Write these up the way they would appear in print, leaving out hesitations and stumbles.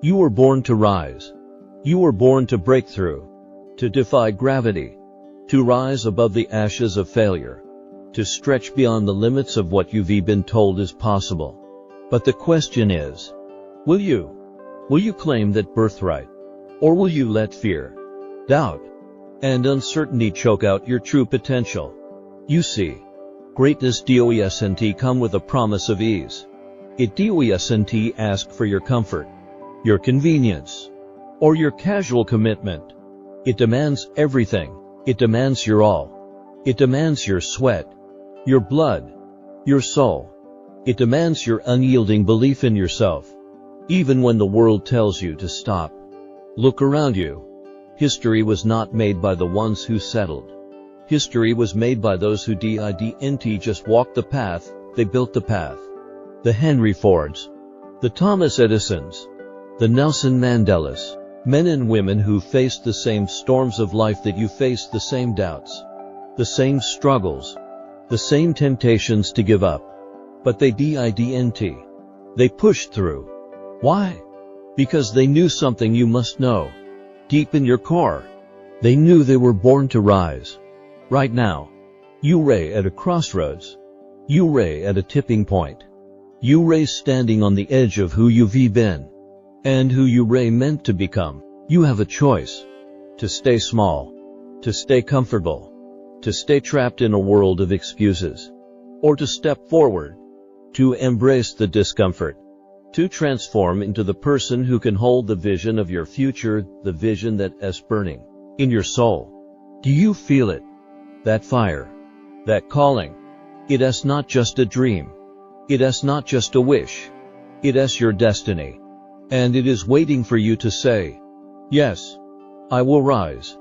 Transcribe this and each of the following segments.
You were born to rise. You were born to break through, to defy gravity, to rise above the ashes of failure, to stretch beyond the limits of what you've been told is possible. But the question is, will you? Will you claim that birthright? Or will you let fear, doubt, and uncertainty choke out your true potential? You see, greatness doesn't come with a promise of ease. It doesn't ask for your comfort, your convenience, or your casual commitment. It demands everything. It demands your all. It demands your sweat, your blood, your soul. It demands your unyielding belief in yourself, even when the world tells you to stop. Look around you. History was not made by the ones who settled. History was made by those who didn't just walk the path, they built the path. The Henry Fords, the Thomas Edisons, the Nelson Mandelas, men and women who faced the same storms of life that you faced, the same doubts, the same struggles, the same temptations to give up. But they didn't. They pushed through. Why? Because they knew something you must know. Deep in your core, they knew they were born to rise. Right now, you're at a crossroads. You're at a tipping point. You're standing on the edge of who you've been and who you're meant to become. You have a choice: to stay small, to stay comfortable, to stay trapped in a world of excuses, or to step forward, to embrace the discomfort, to transform into the person who can hold the vision of your future, the vision that is burning in your soul. Do you feel it? That fire, that calling. It is not just a dream. It is not just a wish. It is your destiny. And it is waiting for you to say, yes, I will rise.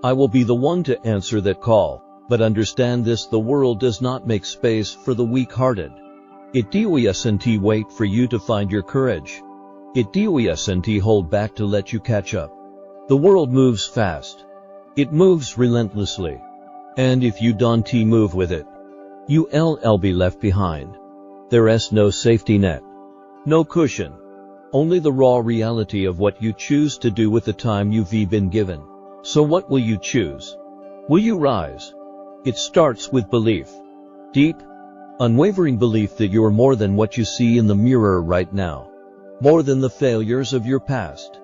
I will be the one to answer that call. But understand this: the world does not make space for the weak-hearted. It doesn't wait for you to find your courage. It doesn't hold back to let you catch up. The world moves fast. It moves relentlessly. And if you don't move with it, you'll be left behind. There is no safety net, no cushion, only the raw reality of what you choose to do with the time you've been given. So what will you choose? Will you rise? It starts with belief. Deep, unwavering belief that you're more than what you see in the mirror right now. More than the failures of your past.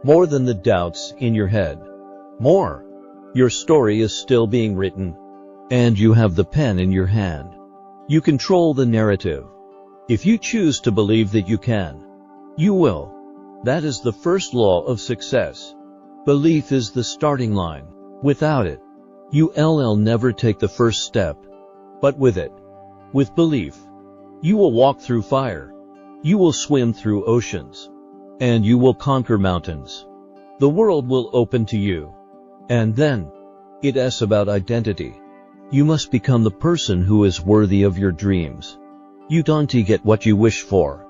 More than the doubts in your head. More. Your story is still being written. And you have the pen in your hand. You control the narrative. If you choose to believe that you can, you will. That is the first law of success. Belief is the starting line. Without it, you'll never take the first step. But with it, with belief, you will walk through fire. You will swim through oceans. And you will conquer mountains. The world will open to you. And then, it is about identity. You must become the person who is worthy of your dreams. You don't get what you wish for.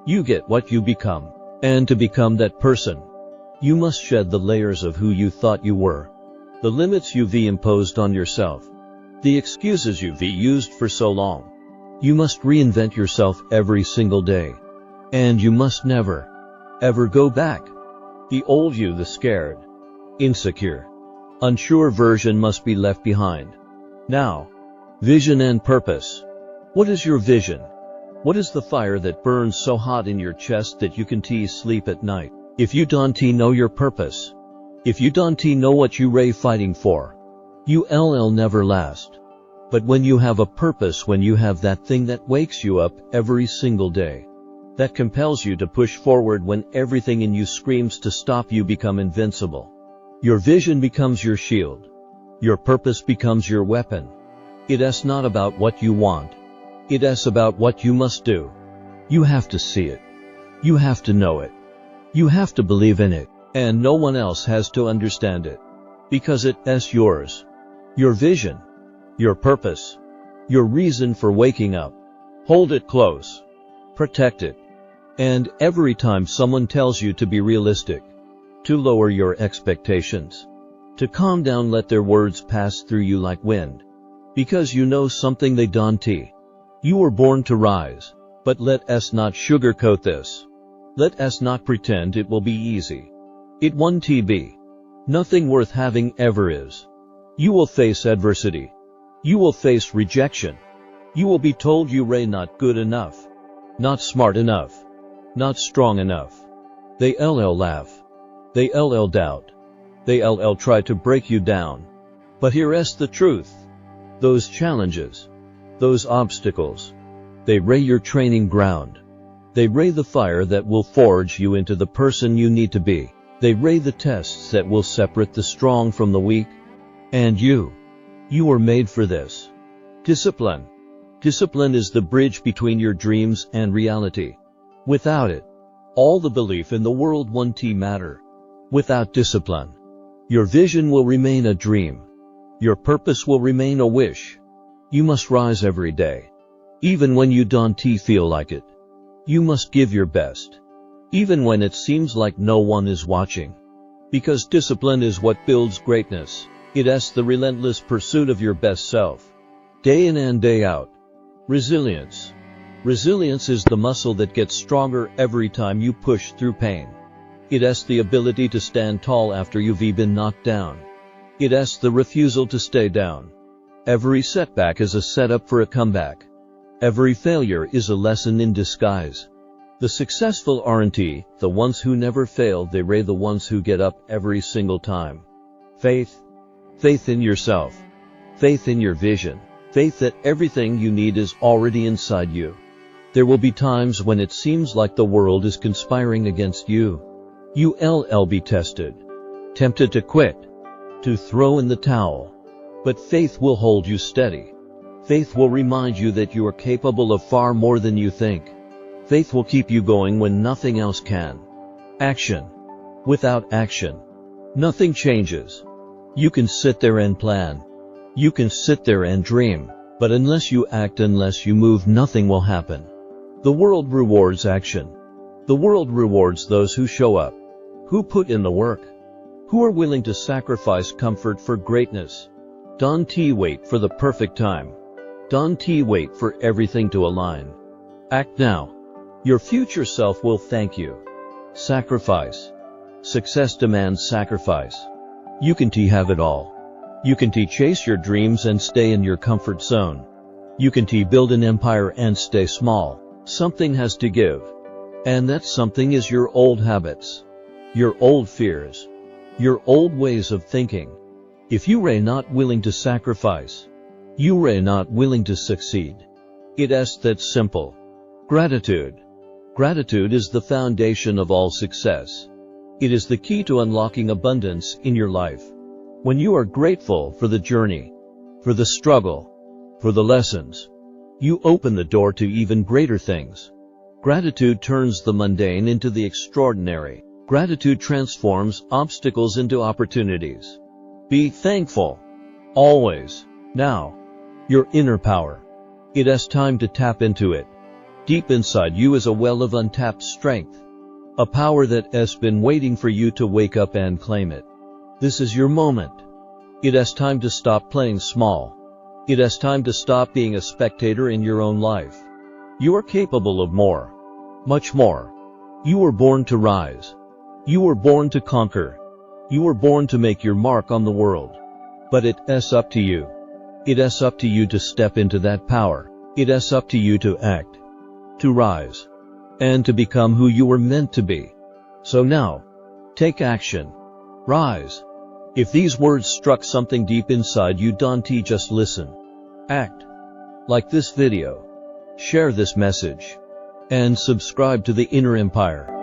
You get what you become. And to become that person, you must shed the layers of who you thought you were. The limits you've imposed on yourself. The excuses you've used for so long. You must reinvent yourself every single day. And you must never, ever go back. The old you, the scared, insecure, unsure version must be left behind. Now, vision and purpose. What is your vision? What is the fire that burns so hot in your chest that you can sleep at night? If you don't know your purpose, if you don't know what you're fighting for, you'll never last. But when you have a purpose, when you have that thing that wakes you up every single day, that compels you to push forward when everything in you screams to stop, you become invincible. Your vision becomes your shield. Your purpose becomes your weapon. It is not about what you want. It is about what you must do. You have to see it. You have to know it. You have to believe in it. And no one else has to understand it. Because it is yours. Your vision. Your purpose. Your reason for waking up. Hold it close. Protect it. And every time someone tells you to be realistic, to lower your expectations, to calm down, let their words pass through you like wind. Because you know something they don't. You were born to rise. But let us not sugarcoat this. Let us not pretend it will be easy. It won't be. Nothing worth having ever is. You will face adversity. You will face rejection. You will be told you are not good enough, not smart enough, not strong enough. They laugh. They doubt. They try to break you down. But here's the truth. Those challenges, those obstacles, they lay your training ground. They lay the fire that will forge you into the person you need to be. They lay the tests that will separate the strong from the weak. And you were made for this. Discipline. Discipline is the bridge between your dreams and reality. Without it, all the belief in the world won't matter. Without discipline, your vision will remain a dream. Your purpose will remain a wish. You must rise every day. Even when you don't feel like it. You must give your best. Even when it seems like no one is watching. Because discipline is what builds greatness. It is the relentless pursuit of your best self. Day in and day out. Resilience. Resilience is the muscle that gets stronger every time you push through pain. It is the ability to stand tall after you've been knocked down. It is the refusal to stay down. Every setback is a setup for a comeback. Every failure is a lesson in disguise. The successful aren't the ones who never fail, they are the ones who get up every single time. Faith. Faith in yourself. Faith in your vision. Faith that everything you need is already inside you. There will be times when it seems like the world is conspiring against you. You'll be tested. Tempted to quit. To throw in the towel. But faith will hold you steady. Faith will remind you that you are capable of far more than you think. Faith will keep you going when nothing else can. Action. Without action, nothing changes. You can sit there and plan. You can sit there and dream. But unless you act, unless you move, nothing will happen. The world rewards action. The world rewards those who show up. Who put in the work. Who are willing to sacrifice comfort for greatness. Don't wait for the perfect time. Don't wait for everything to align. Act now. Your future self will thank you. Sacrifice. Success demands sacrifice. You can have it all. You can chase your dreams and stay in your comfort zone. You can build an empire and stay small. Something has to give. And that something is your old habits. Your old fears. Your old ways of thinking. If you are not willing to sacrifice, you are not willing to succeed. It is that simple. Gratitude. Gratitude is the foundation of all success. It is the key to unlocking abundance in your life. When you are grateful for the journey, for the struggle, for the lessons, you open the door to even greater things. Gratitude turns the mundane into the extraordinary. Gratitude transforms obstacles into opportunities. Be thankful. Always. Now. Your inner power. It is time to tap into it. Deep inside you is a well of untapped strength. A power that has been waiting for you to wake up and claim it. This is your moment. It is time to stop playing small. It is time to stop being a spectator in your own life. You are capable of more. Much more. You were born to rise. You were born to conquer. You were born to make your mark on the world. But it is up to you. It is up to you to step into that power. It is up to you to act, to rise, and to become who you were meant to be. So now, take action. Rise. If these words struck something deep inside you, don't just listen. Act. Like this video. Share this message. And subscribe to the Inner Empire.